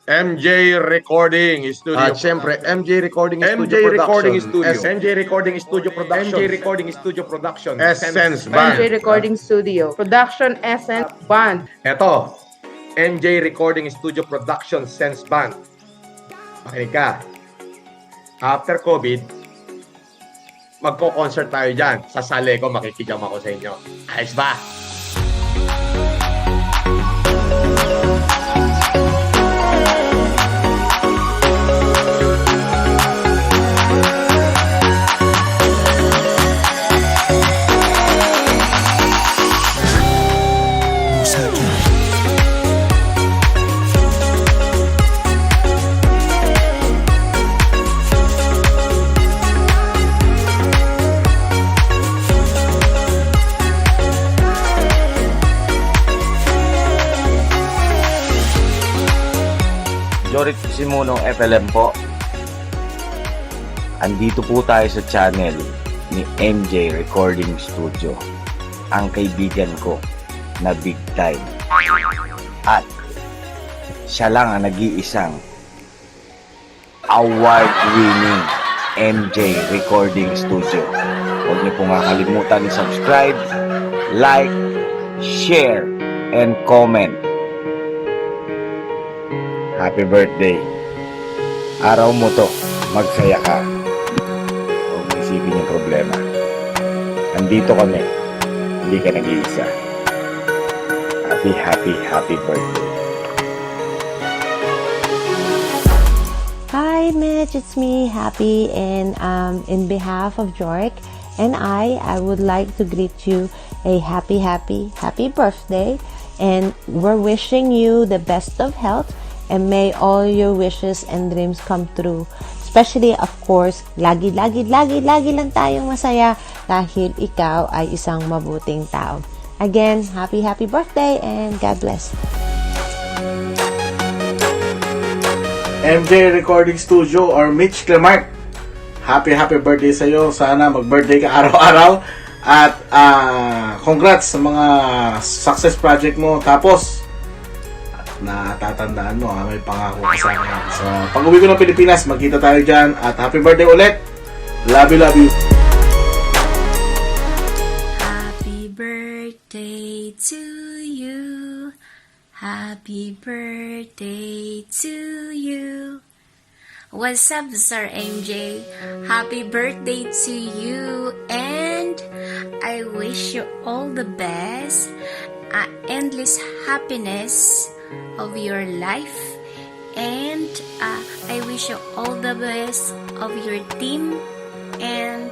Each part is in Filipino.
MJ Recording Studio. At syempre, MJ Recording Studio MJ Recording Production. Studio. MJ Recording Studio Production. MJ Recording Studio Production. Essence MJ Band. Recording Studio, Production Essence Band. Eto, MJ Recording Studio Production Sense Band. Makinig ka. After COVID, magko-concert tayo dyan. Sa sale ko, makikijam ako sa inyo. Ayos ba? Jorit Simunong FLM po. Andito po tayo sa channel ni MJ Recording Studio. Ang kaibigan ko na big time. At siya lang ang nag-iisang award-winning MJ Recording Studio. Huwag niyo pong kakalimutan i-subscribe, like, share, and comment. Happy birthday. Araw mo to, magsaya ka. Huwag mo isipin yung problema. Nandito kami, hindi ka nag-iisa. Happy birthday. Hi Mitch, it's me, Happy, and in behalf of Jork and I would like to greet you a happy birthday, and we're wishing you the best of health, and may all your wishes and dreams come true. Especially, of course, lagi lang tayong masaya dahil ikaw ay isang mabuting tao. Again, happy birthday and God bless. MJ Recording Studio or MitchClemark, happy birthday sa iyo. Sana mag-birthday ka araw-araw at congrats sa mga success project mo. Tapos natatandaan mo, may pangako ka sa akin. So, pag-uwi ko ng Pilipinas, magkita tayo dyan. At happy birthday ulit. Love you. Happy birthday to you. Happy birthday to you. What's up, Sir MJ? Happy birthday to you. And I wish you all the best. Endless happiness of your life, and I wish you all the best of your team, and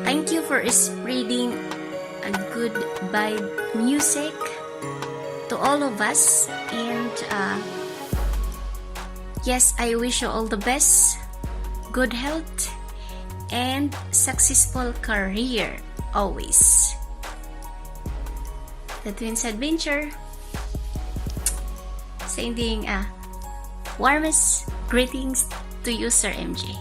thank you for spreading a good vibe music to all of us, and yes, I wish you all the best, good health, and successful career always. The Twins Adventure, sending warmest greetings to you, Sir MJ.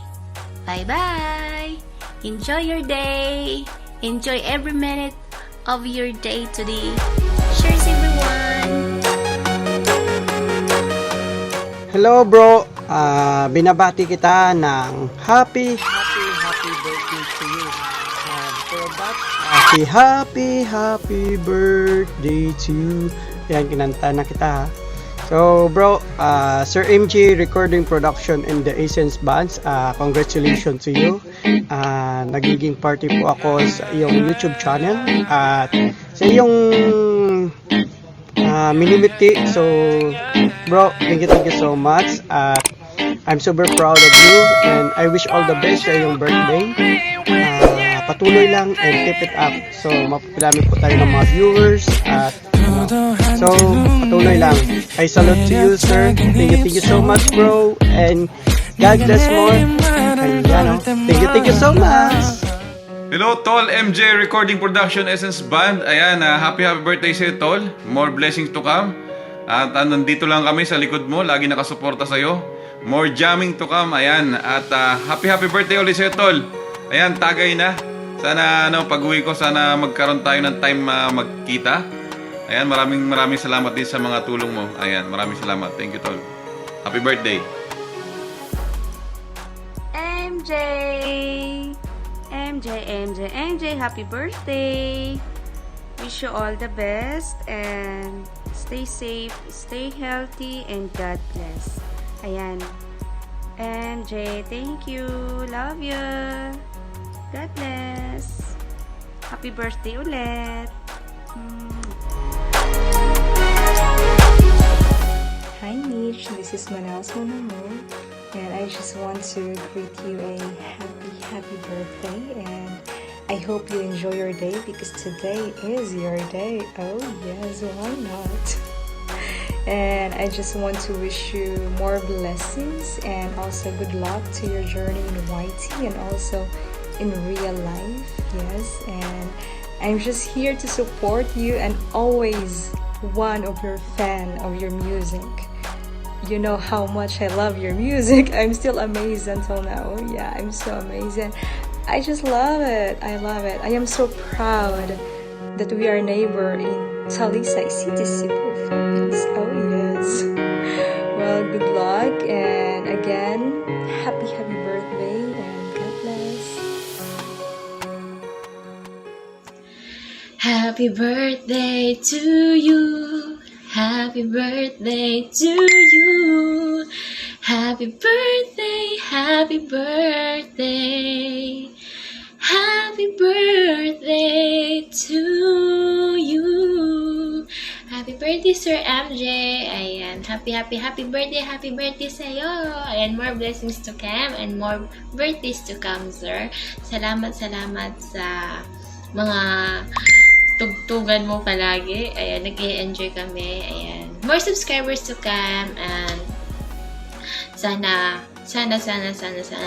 Bye-bye! Enjoy your day! Enjoy every minute of your day today. Cheers, everyone! Hello bro, binabati kita ng happy birthday to you. For that, happy birthday to you. Yan, kinanta na kita ha. So bro, Sir MJ Recording Production and the Essence Bands, congratulations to you. Nagiging party po ako sa iyong YouTube channel at sa iyong minimiti. So bro, thank you so much. I'm super proud of you and I wish all the best sa iyong birthday. Patuloy lang and keep it up. So mapapilami po tayo ng mga viewers at so patuloy lang. I salute to you, sir. Thank you so much, bro, and God bless more. Ayan, thank you so much. Hello, Tol. MJ Recording Production Essence Band. Ayan, happy birthday sa'yo, Tol. More blessings to come. At nandito lang kami sa likod mo. Lagi nakasuporta sa'yo. More jamming to come. Ayan. At happy birthday ulit sa'yo, Tol. Ayan, tagay na. Sana pag-uwi ko, sana magkaroon tayo ng time magkita. Ayan, maraming salamat din sa mga tulong mo. Ayan, maraming salamat. Thank you, Tol. Happy birthday. MJ, happy birthday! Wish you all the best and stay safe, stay healthy, and God bless. Ayan. MJ, thank you. Love you. God bless. Happy birthday ulit. Hi Mitch, this is Manal Sonamu, and I just want to greet you a happy birthday, and I hope you enjoy your day because today is your day. Oh yes, why not? And I just want to wish you more blessings and also good luck to your journey in YT and also in real life. Yes, and I'm just here to support you and always one of your fan of your music. You know how much I love your music. I'm still amazed until now. Yeah, I'm so amazing. I just love it. I love it. I am so proud that we are neighbor in Talisay City, Cebu, Philippines. Oh yes. Well, good luck and again, happy birthday and God bless. Happy birthday to you. Happy birthday to you. Happy birthday, happy birthday. Happy birthday to you. Happy birthday, Sir MJ. Ayan, happy birthday sa'yo. Ayan, more blessings to come and more birthdays to come, sir. Salamat sa mga tugtugan mo palagi. Ayan, nag-i-enjoy kami. Ayan. More subscribers to come and sana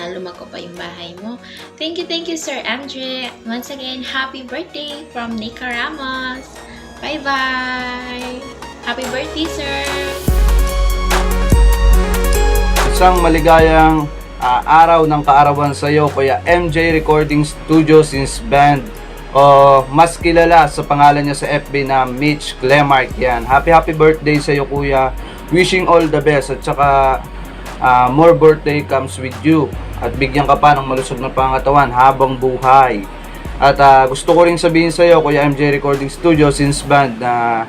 lumago pa yung bahay mo. Thank you, Sir MJ. Once again, happy birthday from Nika Ramos. Bye-bye. Happy birthday, sir. Isang maligayang araw ng kaarawan sa iyo, Kuya MJ Recording Studio since band. Mas kilala sa pangalan niya sa FB na MitchClemark yan. Happy birthday sa iyo, Kuya. Wishing all the best at saka more birthday comes with you. At bigyan ka pa ng malusog na pangatawan habang buhay. At gusto ko rin sabihin sa iyo, Kuya MJ Recording Studio since band na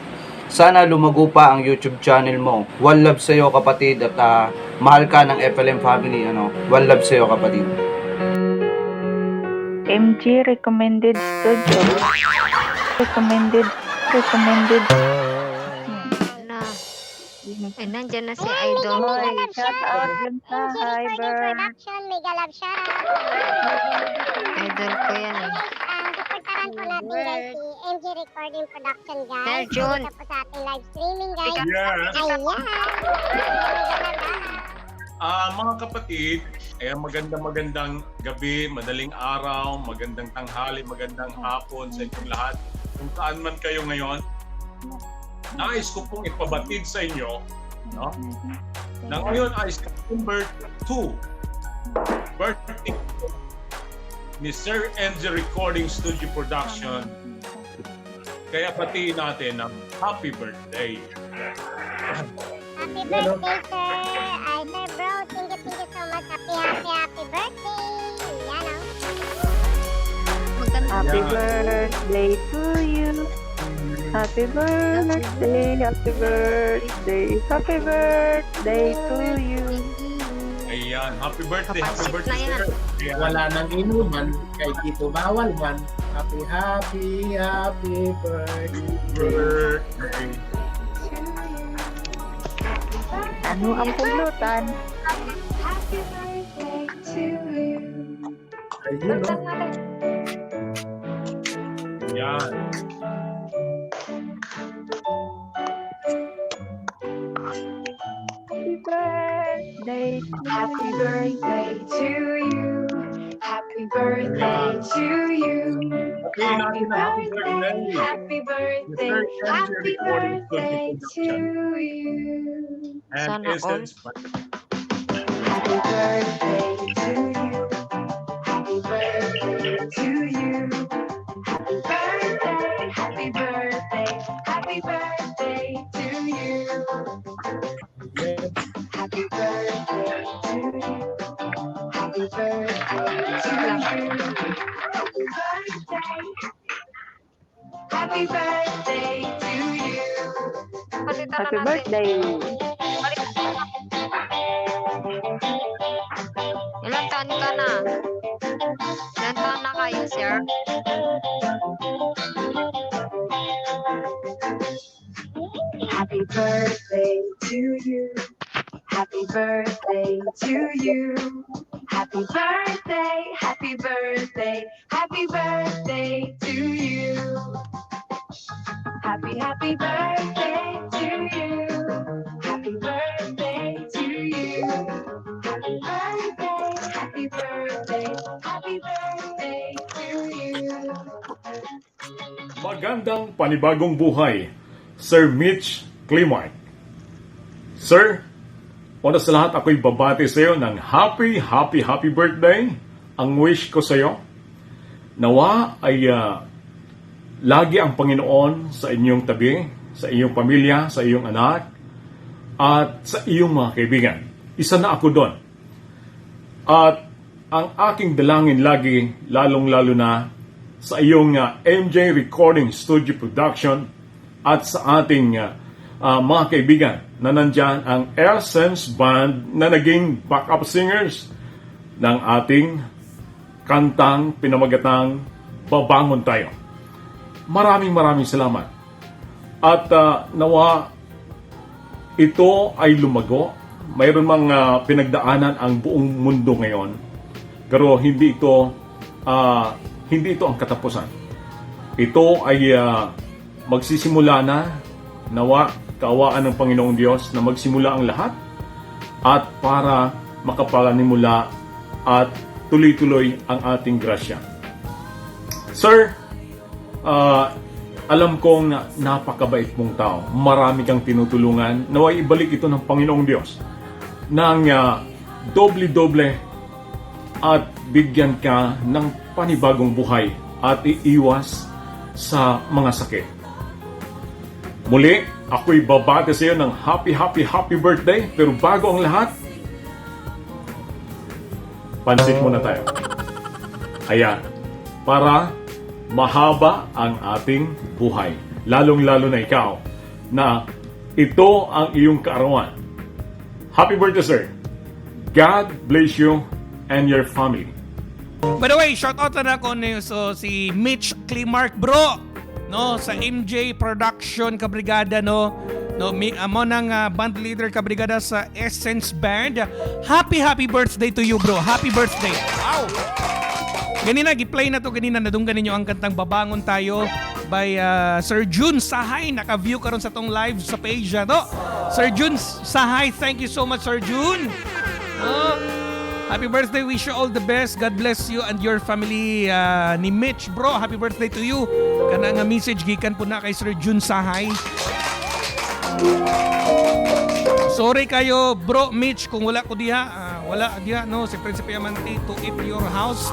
sana lumago pa ang YouTube channel mo. One love sa iyo, kapatid, at mahal ka ng FLM family. One love sa iyo, kapatid. MG recommended studio. Recommended. Nandiyan na si Idol. Shout out dun sa hi, Bert. Mega love shout. Idol ko yan eh. Supportaran po natin guys si MG Recording Production guys. June. Tapos sa ating live streaming guys. Yes. Ayan. Mga kapatid, magandang gabi, madaling araw, magandang tanghali, magandang hapon sa inyong lahat. Kung saan man kayo ngayon, nais ko pong ipabatid sa inyo, no? Na ngayon ay September 2, birthday ni Sir MJ Recording Studio Production. Kaya batiin natin ng happy birthday. Happy birthday, sir. Ay, sir bro, thank you so much. Happy birthday. Yan o. Happy birthday to you. Happy birthday to you. Ayan, happy birthday sir. Wala nang inuman, kay Tito bawal man. Happy birthday. Ano ang pulutan? Ayun, no? Yan. Happy birthday to you. Happy birthday to you. Happy birthday. Happy birthday. Happy birthday to you. And Sana all. Happy birthday to you. Happy birthday to you. Happy birthday. Happy birthday. Happy birthday to you. Happy birthday. Happy birthday to you. Happy birthday. Ilan taon ka na? Ilan taon na kayo, sir? Happy birthday to you. Happy birthday to you. Happy birthday, happy birthday, happy birthday to you. Happy birthday to you. Happy birthday to you. Happy birthday, happy birthday, happy birthday to you. Magandang panibagong buhay, Sir MitchClemark. Sir, una sa lahat ako'y babati sa iyo ng happy birthday. Ang wish ko sa iyo, nawa ay lagi ang Panginoon sa inyong tabi, sa iyong pamilya, sa iyong anak, at sa iyong mga kaibigan. Isa na ako doon. At ang aking dalangin lagi, lalong-lalo na sa iyong MJ Recording Studio Production at sa ating mga kaibigan na nandyan ang Essence Band na naging backup singers ng ating kantang pinamagatang Babangon Tayo. Maraming salamat. At nawa ito ay lumago. Mayroon mang pinagdaanan ang buong mundo ngayon. Pero hindi ito ang katapusan. Ito ay magsisimula na. Nawa kaawaan ng Panginoong Diyos na magsimula ang lahat at para makapanimula at tuloy-tuloy ang ating grasya. Sir, alam kong napakabait mong tao. Marami kang tinutulungan. Naway ibalik ito ng Panginoong Diyos ng doble-doble at bigyan ka ng panibagong buhay at iiwas sa mga sakit. Muli, ako'y babati sa iyo ng happy birthday. Pero bago ang lahat, pansit muna tayo. Ayan, para mahaba ang ating buhay. Lalong-lalo na ikaw na ito ang iyong kaarawan. Happy birthday, sir. God bless you and your family. By the way, shout out na ako si MitchClemark bro. No, sa MJ Production Kabrigada no amo nang band leader Kabrigada sa Essence Band. Happy birthday to you, bro. Happy birthday. Wow. Ganina, gi-play na to ganina. Nadunggan ninyo ang kantang Babangon Tayo by Sir Jun Sahay. Naka-view karon sa tong live sa page na to. Sir Jun Sahay, thank you so much, Sir Jun. Happy birthday. Wish you all the best. God bless you and your family ni Mitch, bro. Happy birthday to you. Kana nga message gikan po na kay Sir Jun Sahay. Sorry kayo, bro Mitch, kung wala ko diha. Wala diha, no? Si Prinsipe Amante to if your house.